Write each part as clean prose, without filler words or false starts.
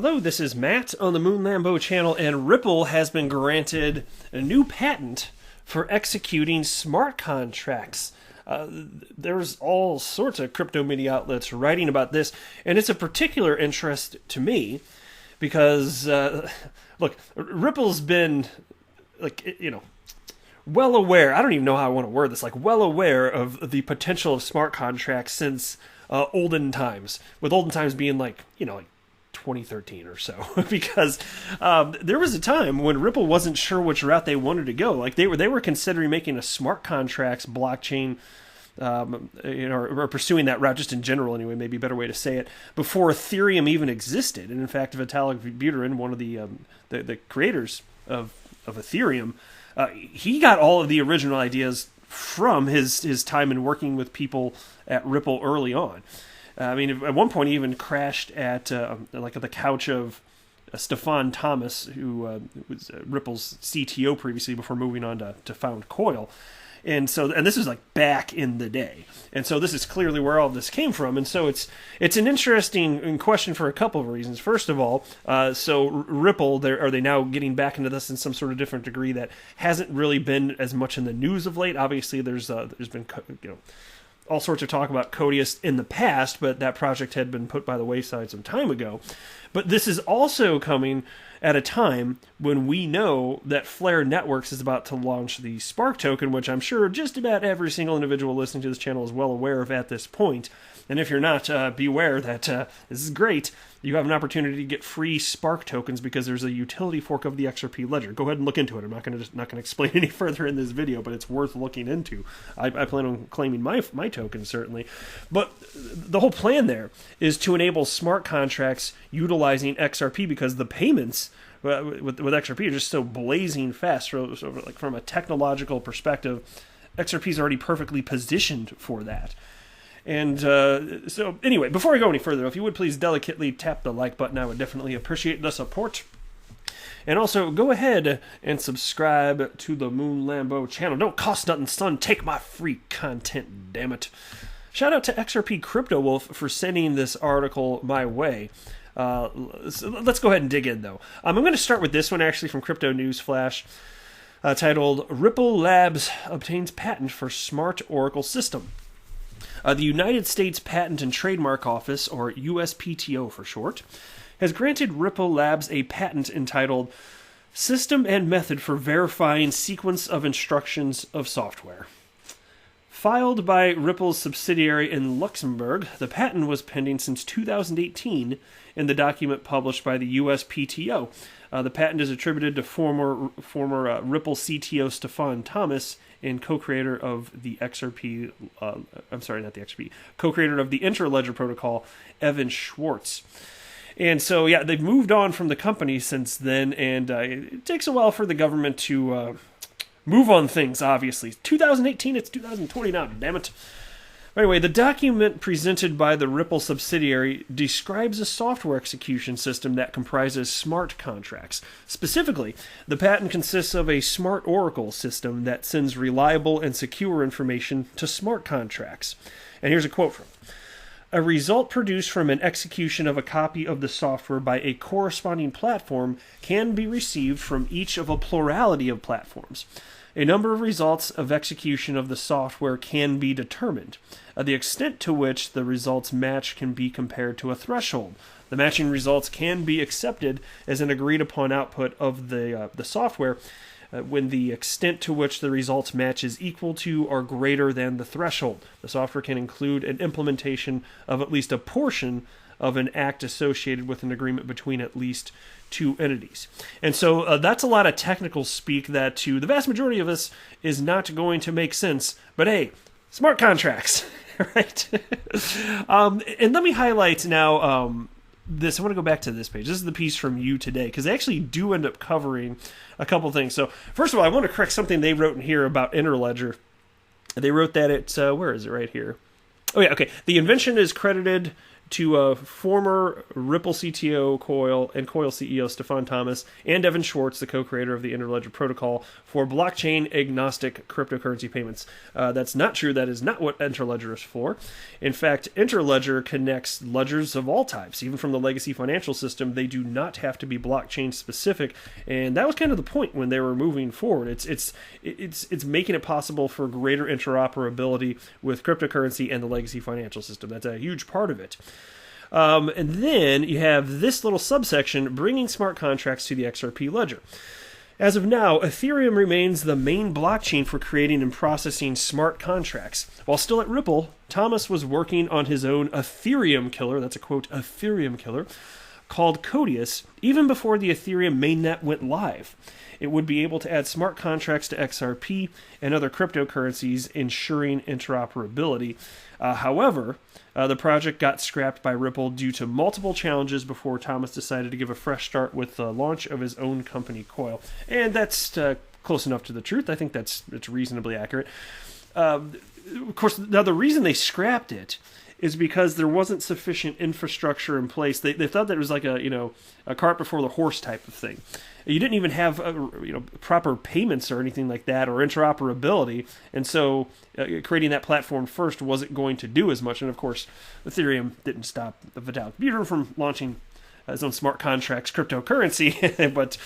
Hello, this is Matt on the Moon Lambo channel, and Ripple has been granted a new patent for executing smart contracts. There's all sorts of crypto media outlets writing about this, and it's of particular interest to me because, look, Ripple's been, well aware, I don't even know how I want to word this, well aware of the potential of smart contracts since olden times, with olden times being like 2013 or so, because there was a time when Ripple wasn't sure which route they wanted to go. They were considering making a smart contracts blockchain, or pursuing that route just in general anyway, maybe a better way to say it, before Ethereum even existed. And in fact, Vitalik Buterin, one of the creators of Ethereum, he got all of the original ideas from his time in working with people at Ripple early on. At one point, he even crashed at the couch of Stefan Thomas, who was Ripple's CTO previously before moving on to found Coil. And this is back in the day. And so this is clearly where all of this came from. And so it's an interesting question for a couple of reasons. First of all, so Ripple, are they now getting back into this in some sort of different degree that hasn't really been as much in the news of late? Obviously, there's been all sorts of talk about Codius in the past, but that project had been put by the wayside some time ago. But this is also coming at a time when we know that Flare Networks is about to launch the Spark token, which I'm sure just about every single individual listening to this channel is well aware of at this point. And if you're not, beware that this is great. You have an opportunity to get free Spark tokens because there's a utility fork of the XRP ledger. Go ahead and look into it. I'm not going to explain any further in this video, but it's worth looking into. I plan on claiming my token, certainly. But the whole plan there is to enable smart contracts utilizing XRP because the payments with XRP are just so blazing fast. So from a technological perspective, XRP is already perfectly positioned for that. And so anyway, before I go any further, if you would please delicately tap the like button, I would definitely appreciate the support. And also, go ahead and subscribe to the Moon Lambo channel. Don't cost nothing, son. Take my free content, damn it. Shout out to XRP Crypto Wolf for sending this article my way. So let's go ahead and dig in, though. I'm going to start with this one, actually, from Crypto News Flash, titled, Ripple Labs Obtains Patent for Smart Oracle System. The United States Patent and Trademark Office, or USPTO for short, has granted Ripple Labs a patent entitled System and Method for Verifying Sequence of Instructions of Software. Filed by Ripple's subsidiary in Luxembourg, the patent was pending since 2018 in the document published by the USPTO. The patent is attributed to former Ripple CTO Stefan Thomas and co-creator of the XRP, co-creator of the Interledger protocol, Evan Schwartz. And so, yeah, they've moved on from the company since then, and it takes a while for the government to move on things, obviously. 2018, it's 2020 now, damn it. Anyway, the document presented by the Ripple subsidiary describes a software execution system that comprises smart contracts. Specifically, the patent consists of a smart oracle system that sends reliable and secure information to smart contracts. And here's a quote from it. A result produced from an execution of a copy of the software by a corresponding platform can be received from each of a plurality of platforms. A number of results of execution of the software can be determined. The extent to which the results match can be compared to a threshold. The matching results can be accepted as an agreed-upon output of the software when the extent to which the results match is equal to or greater than the threshold. The software can include an implementation of at least a portion of an act associated with an agreement between at least two entities. And so that's a lot of technical speak that to the vast majority of us is not going to make sense. But hey, smart contracts, right? And let me highlight now this. I want to go back to this page. This is the piece from You Today, because they actually do end up covering a couple things. So first of all, I want to correct something they wrote in here about Interledger. They wrote that where is it right here? Oh yeah, okay. The invention is credited to former Ripple CTO Coil and Coil CEO Stefan Thomas and Evan Schwartz, the co-creator of the Interledger protocol, for blockchain agnostic cryptocurrency payments. That's not true. That is not what Interledger is for. In fact, Interledger connects ledgers of all types, even from the legacy financial system. They do not have to be blockchain specific, and that was kind of the point when they were moving forward. It's making it possible for greater interoperability with cryptocurrency and the legacy financial system. That's a huge part of it. And then you have this little subsection, bringing smart contracts to the XRP ledger. As of now, Ethereum remains the main blockchain for creating and processing smart contracts. While still at Ripple, Thomas was working on his own Ethereum killer, that's a quote, Ethereum killer, called Codius, even before the Ethereum mainnet went live. It would be able to add smart contracts to XRP and other cryptocurrencies, ensuring interoperability. However, the project got scrapped by Ripple due to multiple challenges before Thomas decided to give a fresh start with the launch of his own company, Coil. And that's close enough to the truth. I think it's reasonably accurate. Of course, now the reason they scrapped it is because there wasn't sufficient infrastructure in place. They thought that it was like a cart before the horse type of thing. You didn't even have proper payments or anything like that, or interoperability, and so creating that platform first wasn't going to do as much. And of course, Ethereum didn't stop the Vitalik Buterin from launching his own smart contracts cryptocurrency, but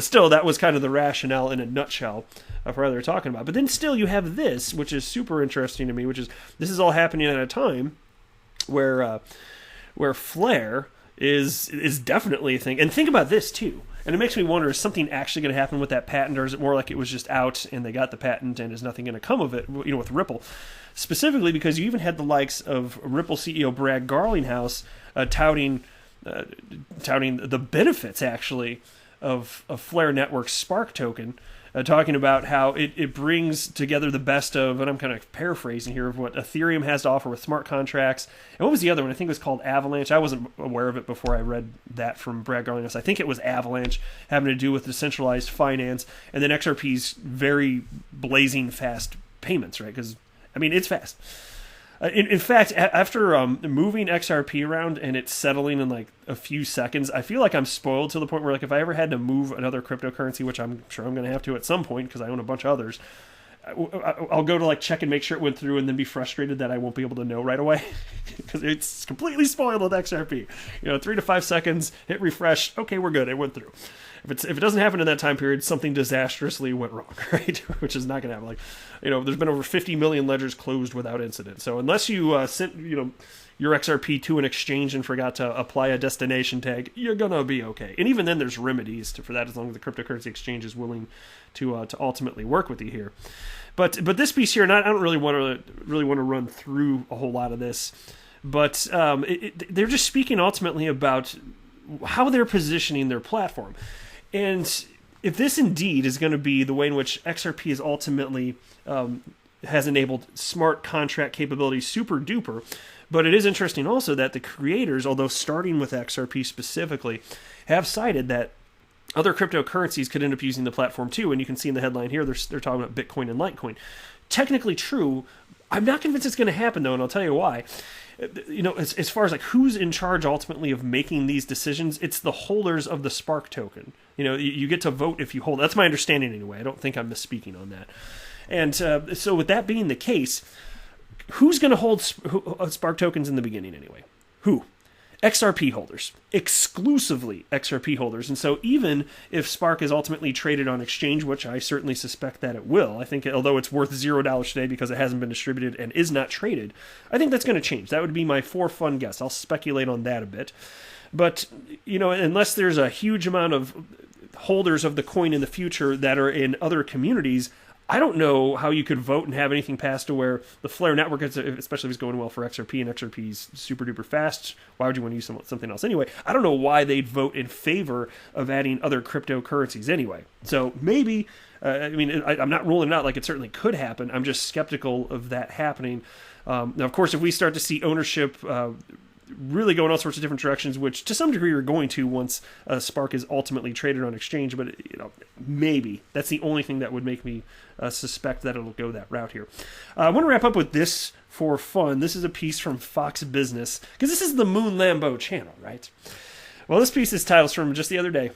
still, that was kind of the rationale in a nutshell for what they're talking about. But then still, you have this, which is super interesting to me, which is this is all happening at a time where Flare is definitely a thing. And think about this too. And it makes me wonder, is something actually going to happen with that patent, or is it more like it was just out and they got the patent and is nothing going to come of it, with Ripple? Specifically because you even had the likes of Ripple CEO Brad Garlinghouse touting the benefits, actually, of Flare Network's Spark token, talking about how it brings together the best of, and I'm kind of paraphrasing here, of what Ethereum has to offer with smart contracts. And what was the other one? I think it was called Avalanche. I wasn't aware of it before I read that from Brad Garlinghouse. I think it was Avalanche, having to do with decentralized finance, and then XRP's very blazing fast payments, right? Because, it's fast. In fact, after moving XRP around and it's settling in like a few seconds, I feel like I'm spoiled to the point where, like, if I ever had to move another cryptocurrency, which I'm sure I'm going to have to at some point because I own a bunch of others, I'll go to like check and make sure it went through, and then be frustrated that I won't be able to know right away because it's completely spoiled with XRP. 3 to 5 seconds, hit refresh, okay, we're good, it went through. If it doesn't happen in that time period, something disastrously went wrong, right? Which is not going to happen. There's been over 50 million ledgers closed without incident. So unless you sent your XRP to an exchange and forgot to apply a destination tag, you're gonna be okay. And even then, there's remedies for that, as long as the cryptocurrency exchange is willing to ultimately work with you here. But this piece here, and I don't really want to run through a whole lot of this, but they're just speaking ultimately about how they're positioning their platform. And if this indeed is going to be the way in which XRP is ultimately has enabled smart contract capabilities, super duper. But it is interesting also that the creators, although starting with XRP specifically, have cited that other cryptocurrencies could end up using the platform too. And you can see in the headline here, they're talking about Bitcoin and Litecoin. Technically true. I'm not convinced it's going to happen, though, and I'll tell you why. As far as like who's in charge ultimately of making these decisions, it's the holders of the Spark token. You get to vote if you hold. That's my understanding anyway. I don't think I'm misspeaking on that. And so with that being the case, who's going to hold Spark tokens in the beginning anyway? Who? XRP holders, exclusively XRP holders. And so even if Spark is ultimately traded on exchange, which I certainly suspect that it will, I think although it's worth $0 today because it hasn't been distributed and is not traded, I think that's going to change. That would be my for fun guess. I'll speculate on that a bit. But, unless there's a huge amount of holders of the coin in the future that are in other communities, I don't know how you could vote and have anything passed to where the Flare network, especially if it's going well for XRP and XRP's super duper fast, why would you want to use something else anyway? I don't know why they'd vote in favor of adding other cryptocurrencies anyway. So maybe, I'm not ruling it out, like it certainly could happen. I'm just skeptical of that happening. Now, of course, if we start to see ownership really go in all sorts of different directions, which to some degree are going to once Spark is ultimately traded on exchange. But maybe that's the only thing that would make me suspect that it'll go that route here. I want to wrap up with this for fun. This is a piece from Fox Business, because this is the Moon Lambo channel, right? Well, this piece is titled from just the other day.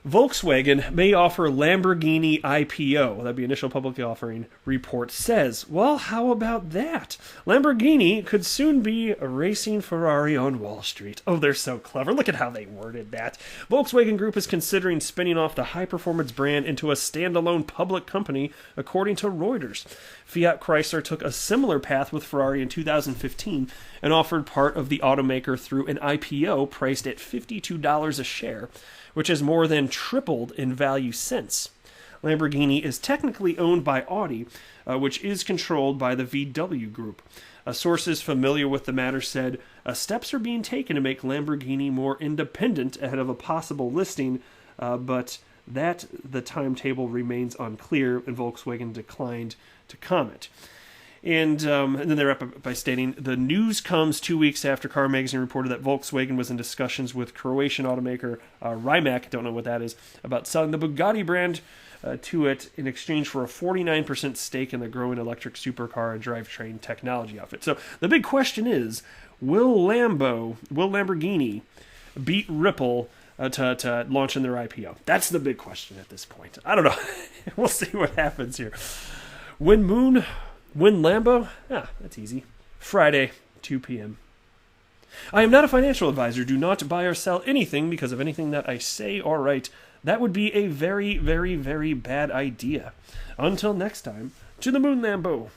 Volkswagen may offer Lamborghini IPO. That'd be initial public offering, report says. Well, how about that? Lamborghini could soon be racing Ferrari on Wall Street. Oh, they're so clever. Look at how they worded that. Volkswagen Group is considering spinning off the high-performance brand into a standalone public company, according to Reuters. Fiat Chrysler took a similar path with Ferrari in 2015 and offered part of the automaker through an IPO priced at $52 a share, which has more than tripled in value since. Lamborghini is technically owned by Audi, which is controlled by the VW Group. Sources familiar with the matter said steps are being taken to make Lamborghini more independent ahead of a possible listing, but that the timetable remains unclear, and Volkswagen declined to comment. And then they wrap up by stating, the news comes 2 weeks after Car Magazine reported that Volkswagen was in discussions with Croatian automaker Rimac, don't know what that is, about selling the Bugatti brand to it in exchange for a 49% stake in the growing electric supercar and drivetrain technology outfit. So the big question is, will Lamborghini beat Ripple to launch in their IPO? That's the big question at this point. I don't know. We'll see what happens here. Win Lambo? That's easy. Friday, 2 p.m. I am not a financial advisor. Do not buy or sell anything because of anything that I say or write. That would be a very, very, very bad idea. Until next time, to the Moon Lambo.